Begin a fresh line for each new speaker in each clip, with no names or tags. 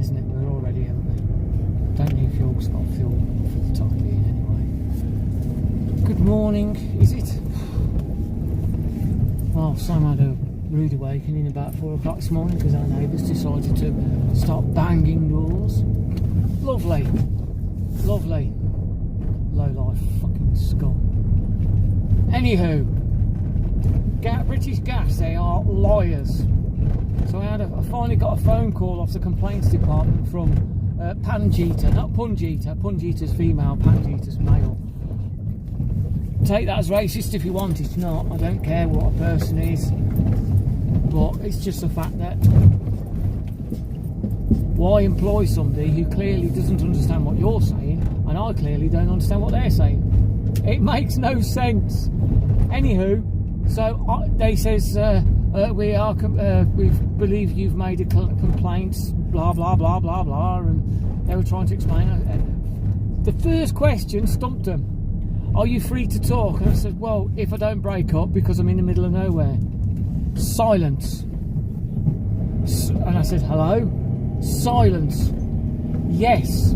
isn't it? We're already, haven't we? Don't need fuel, it's got fuel for the time being anyway. Good morning, is it? Well, Sam had a rude awakening about 4 o'clock this morning because our neighbours decided to start banging doors. Lovely. Lovely. Low-life fucking scum. Anywho, British Gas, they are liars. So I finally got a phone call off the complaints department from Panjita, not Punjita. Punjita's female, Panjita's male. Take that as racist if you want, it's not. I don't care what a person is. But it's just the fact that why employ somebody who clearly doesn't understand what you're saying, and I clearly don't understand what they're saying. It makes no sense. Anywho, so they says we believe you've made a complaint, blah blah blah blah blah, and they were trying to explain. The first question stumped them. Are you free to talk? And I said, well, if I don't break up because I'm in the middle of nowhere. Silence. And I said, hello? Silence. Yes.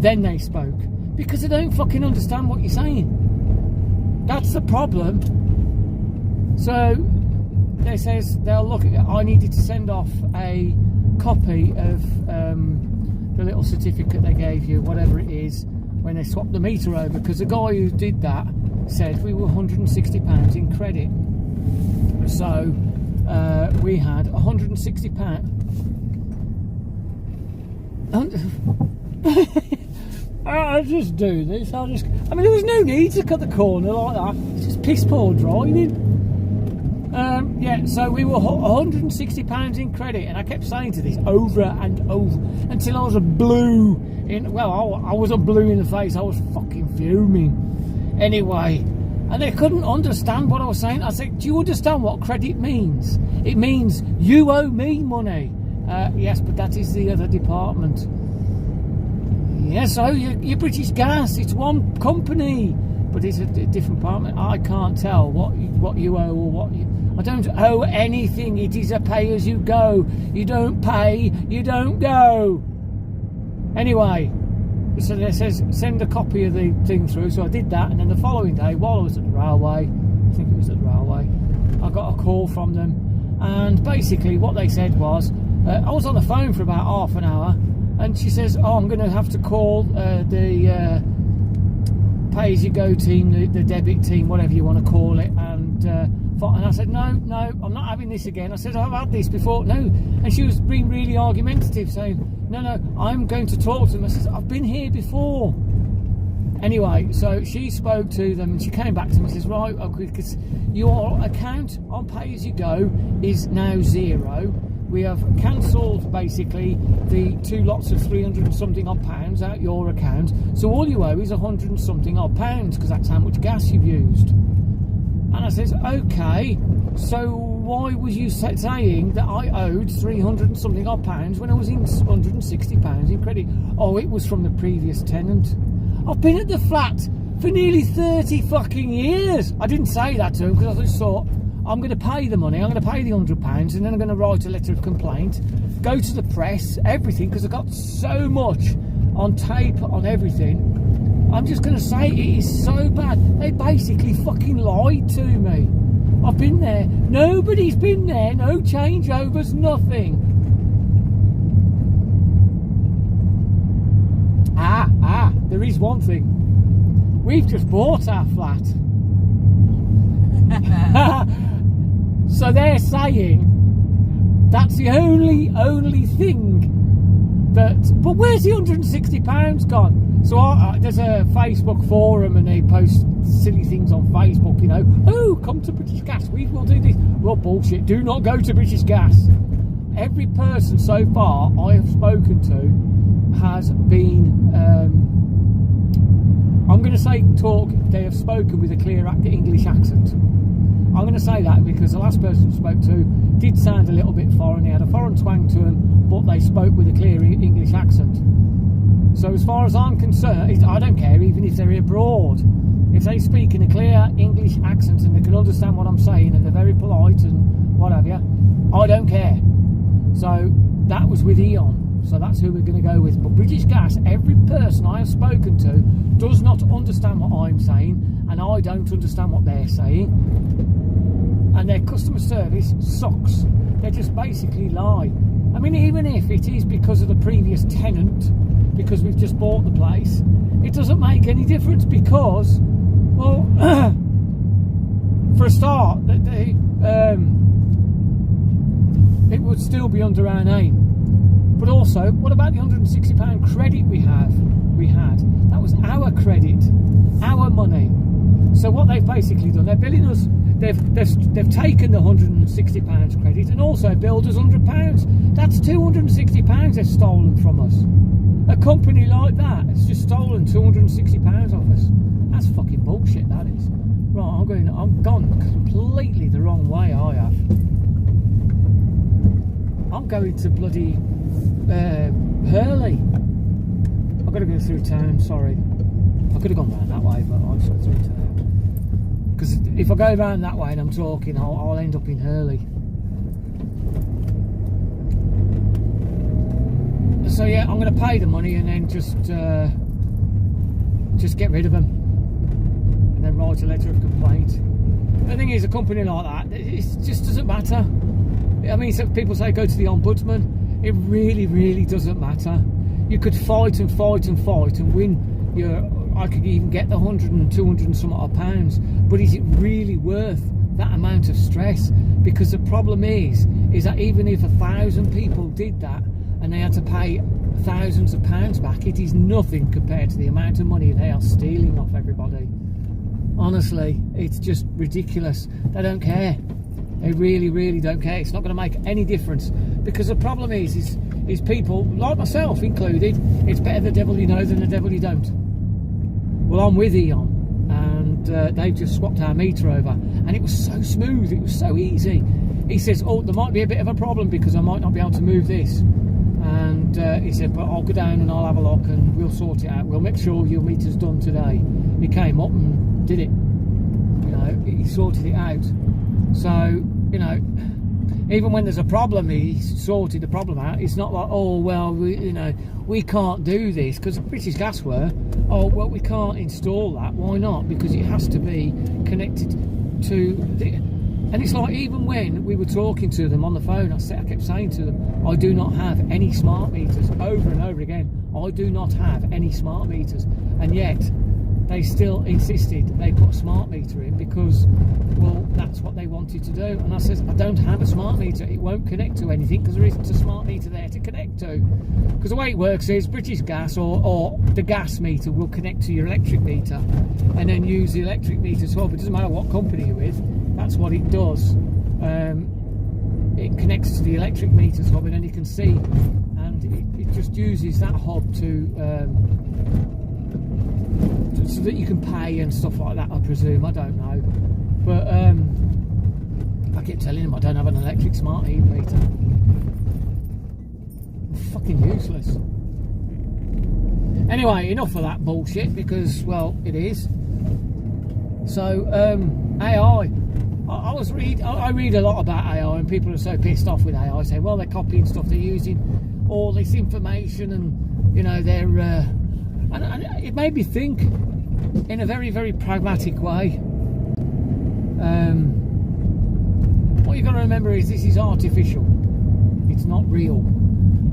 Then they spoke. Because they don't fucking understand what you're saying. That's the problem. So they says they'll look at it. I needed to send off a copy of the little certificate they gave you, whatever it is, when they swapped the meter over, because the guy who did that said we were £160 in credit. So we had £160. I'll just do this. I mean, there was no need to cut the corner like that. It's just piss poor driving. Yeah, so we were £160 in credit, and I kept saying to this over and over until I was blue in. Well, I wasn't blue in the face. I was fucking fuming. Anyway, and they couldn't understand what I was saying. I said, "Do you understand what credit means? It means you owe me money." Yes, but that is the other department. Yes, so you're British Gas. It's one company, but it's a different department. I can't tell what you owe or what you. I don't owe anything. It is a pay-as-you-go. You don't pay, you don't go. Anyway, so it says send a copy of the thing through. So I did that, and then the following day, while I was at the railway, I think it was at the railway, I got a call from them, and basically what they said was, I was on the phone for about half an hour, and she says, "Oh, I'm going to have to call the pay-as-you-go team, the debit team, whatever you want to call it," and I said, no, I'm not having this again. I said, I've had this before. No. And she was being really argumentative, saying, no, I'm going to talk to them. I said, I've been here before. Anyway, so she spoke to them, and she came back to me and says, right, because your account on pay-as-you-go is now zero. We have cancelled, basically, the 2 lots of 300 and something odd pounds out your account. So all you owe is 100 and something odd pounds, because that's how much gas you've used. And I says, okay, so why was you saying that I owed 300 and something odd pounds when I was in £160 in credit? Oh, it was from the previous tenant. I've been at the flat for nearly 30 fucking years. I didn't say that to him because I just thought, I'm going to pay the money, I'm going to pay the £100, and then I'm going to write a letter of complaint, go to the press, everything, because I got so much on tape on everything. I'm just going to say it is so bad. They basically fucking lied to me. I've been there. Nobody's been there. No changeovers, nothing. There is one thing. We've just bought our flat. So they're saying that's the only thing that. But where's the £160 gone? So there's a Facebook forum, and they post silly things on Facebook, you know. Oh, come to British Gas, we will do this. Well, bullshit. Do not go to British Gas. Every person so far I have spoken to has been, I'm going to say they have spoken with a clear English accent. I'm going to say that because the last person I spoke to did sound a little bit foreign. He had a foreign twang to him, but they spoke with a clear English accent. So as far as I'm concerned, I don't care even if they're abroad. If they speak in a clear English accent and they can understand what I'm saying and they're very polite and what have you, I don't care. So that was with Eon. So that's who we're going to go with. But British Gas, every person I have spoken to does not understand what I'm saying, and I don't understand what they're saying. And their customer service sucks. They just basically lie. I mean, even if it is because of the previous tenant, because we've just bought the place, it doesn't make any difference because, well, for a start, it would still be under our name. But also, what about the £160 credit we had? That was our credit, our money. So what they've basically done, they're billing us. They've taken the £160 credit and also billed us £100. That's £260 they've stolen from us. A company like that has just stolen £260 off us. That's fucking bullshit, that is. Right, I'm gone completely the wrong way, I have. I'm going to bloody Hurley. I've got to go through town, sorry. I could have gone round that way, but I'll just go through town. Because if I go round that way and I'm talking, I'll end up in Hurley. So yeah, I'm going to pay the money and then just get rid of them. And then write a letter of complaint. The thing is, a company like that, it just doesn't matter. I mean, so people say go to the ombudsman. It really, really doesn't matter. You could fight and fight and fight and win I could even get the 100 and 200 and some odd pounds, but is it really worth that amount of stress? Because the problem is that even if 1,000 people did that and they had to pay thousands of pounds back, it is nothing compared to the amount of money they are stealing off everybody. Honestly, it's just ridiculous. They don't care. They really, really don't care. It's not going to make any difference, because the problem is people like myself included. It's better the devil you know than the devil you don't. Well, I'm with Eon, and they've just swapped our meter over, and it was so smooth, it was so easy. He says, oh, there might be a bit of a problem because I might not be able to move this, and he said, but I'll go down and I'll have a look and we'll sort it out. We'll make sure your meter's done today. He came up and did it. You know, he sorted it out. So, you know, even when there's a problem, he sorted the problem out. It's not like, oh, well, we can't do this, because British Gas were, oh, well, we can't install that. Why not? Because it has to be connected to the... And it's like, even when we were talking to them on the phone, I kept saying to them, I do not have any smart meters, over and over again. I do not have any smart meters. And yet, they still insisted they put a smart meter in because, well, that's what they wanted to do. And I said, I don't have a smart meter. It won't connect to anything because there isn't a smart meter there to connect to. Because the way it works is British Gas or the gas meter will connect to your electric meter and then use the electric meter as well. But it doesn't matter what company you're with, that's what it does. It connects to the electric meter hub, and then you can see, and it just uses that hub to so that you can pay and stuff like that, I presume. I don't know, but I keep telling him I don't have an electric smart heat meter. Fucking useless. Anyway, enough of that bullshit, because, well, it is. So AI, I read a lot about AI, and people are so pissed off with AI, saying, well, they're copying stuff, they're using all this information, and you know, they're and it made me think in a very, very pragmatic way. What you've got to remember is this is artificial, it's not real,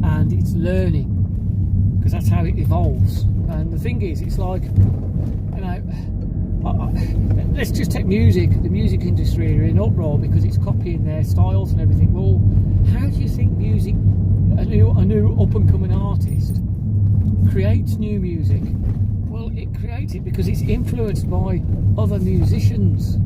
and it's learning, because that's how it evolves. And the thing is, it's like, you know, let's just take music. The music industry are in uproar because it's copying their styles and everything. Well, how do you think music, a new up-and-coming artist creates new music? Well, it creates it because it's influenced by other musicians.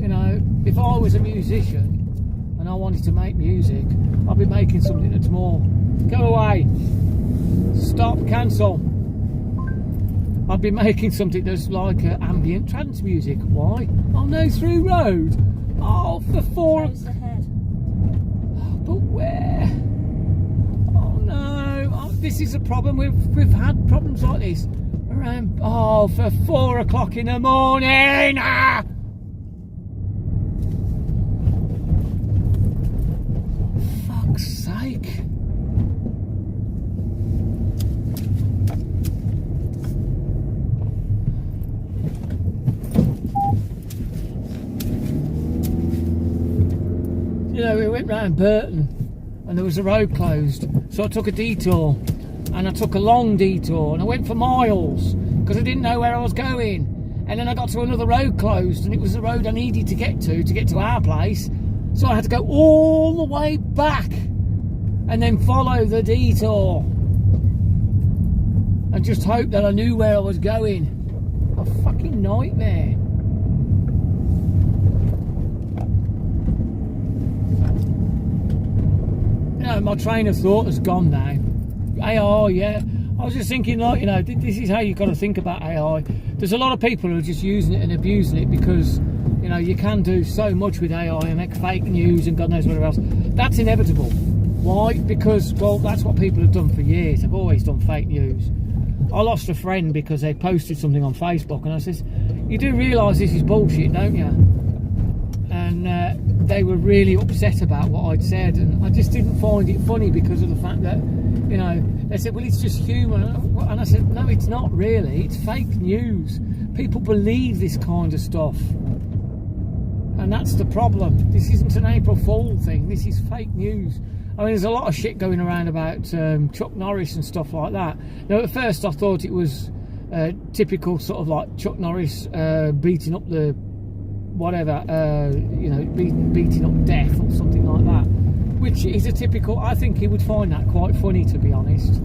You know, if I was a musician and I wanted to make music, I'd be making something that's more, go away, stop, cancel. I'd be making something that's like ambient trance music. Why? Oh no, through road. Oh, for four.
Ahead.
But where? Oh no! Oh, this is a problem. We've had problems like this around. Oh, for 4 o'clock in the morning. Ah! Fuck's sake! went round Burton and there was a road closed, so I took a detour, and I took a long detour, and I went for miles because I didn't know where I was going. And then I got to another road closed, and it was the road I needed to get to our place, so I had to go all the way back and then follow the detour and just hope that I knew where I was going. A fucking nightmare. No, my train of thought has gone now. AI, yeah. I was just thinking, like, you know, this is how you've got to think about AI. There's a lot of people who are just using it and abusing it because, you know, you can do so much with AI and make fake news and God knows whatever else. That's inevitable. Why? Because, well, that's what people have done for years. They've always done fake news. I lost a friend because they posted something on Facebook, and I says, you do realise this is bullshit, don't you? And they were really upset about what I'd said, and I just didn't find it funny because of the fact that, you know, they said, well, it's just humour. And I said, no, it's not really. It's fake news. People believe this kind of stuff. And that's the problem. This isn't an April Fool thing. This is fake news. I mean, there's a lot of shit going around about Chuck Norris and stuff like that. Now, at first I thought it was typical sort of like Chuck Norris beating up the whatever, you know, beating up death or something like that, which is a typical. I think he would find that quite funny, to be honest,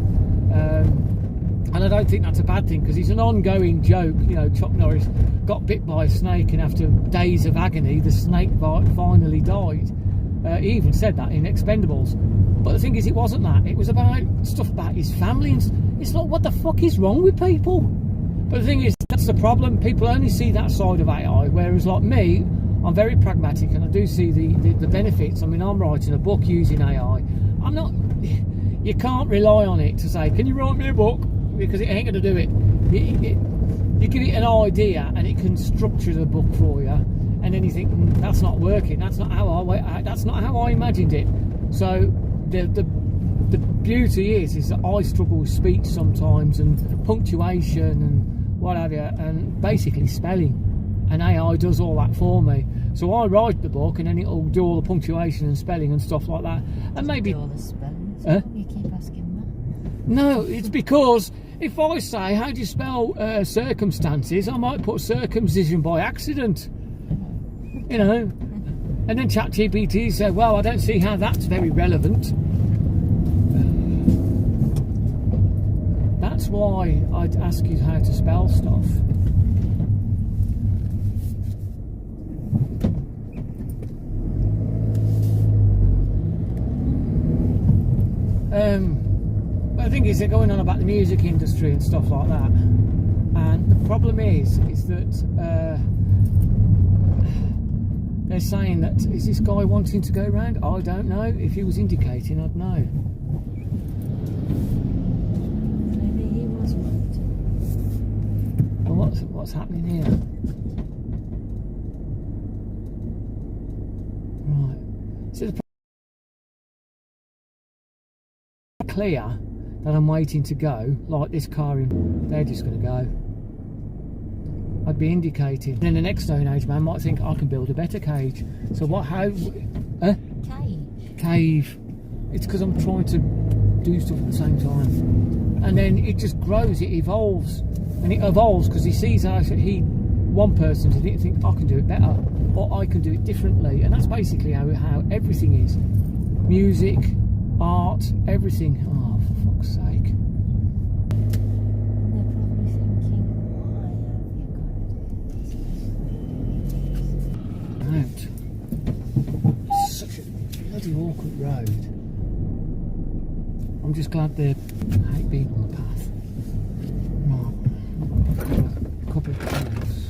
and I don't think that's a bad thing because it's an ongoing joke. You know, Chuck Norris got bit by a snake, and after days of agony, the snake bite finally died. He even said that in Expendables. But the thing is, it wasn't that. It was about stuff about his family, and it's like, what the fuck is wrong with people? But the thing is, that's the problem. People only see that side of AI, whereas like me, I'm very pragmatic and I do see the benefits. I mean, I'm writing a book using AI. I'm not... You can't rely on it to say, can you write me a book? Because it ain't going to do it. You give it an idea and it can structure the book for you. And then you think, that's not working. That's not how I imagined it. So the beauty is that I struggle with speech sometimes, and punctuation and what have you, and basically spelling. And AI does all that for me. So I write the book, and then it'll do all the punctuation and spelling and stuff like that. And maybe
all the spellings. You keep asking that.
No, it's because if I say, how do you spell circumstances, I might put circumcision by accident. You know, and then ChatGPT said, well, I don't see how that's very relevant. That's why I'd ask you how to spell stuff. But I think they're going on about the music industry and stuff like that. And the problem is that they're saying that, is this guy wanting to go round? I don't know. If he was indicating, I'd know.
Maybe he was wanting.
Well, what's happening here? Right. So the clear that I'm waiting to go, like this car, they're just going to go. I'd be indicating. Then the next stone age man might think, I can build a better cage. So what, how? Cave. It's because I'm trying to do stuff at the same time. And then it just grows, it evolves. And it evolves because he sees how one person did it, think, I can do it better. Or I can do it differently. And that's basically how everything is. Music, art, everything. Oh, for fuck's sake. Out. It's such a bloody awkward road. I'm just glad they hate being on the path. Right. A couple of cars.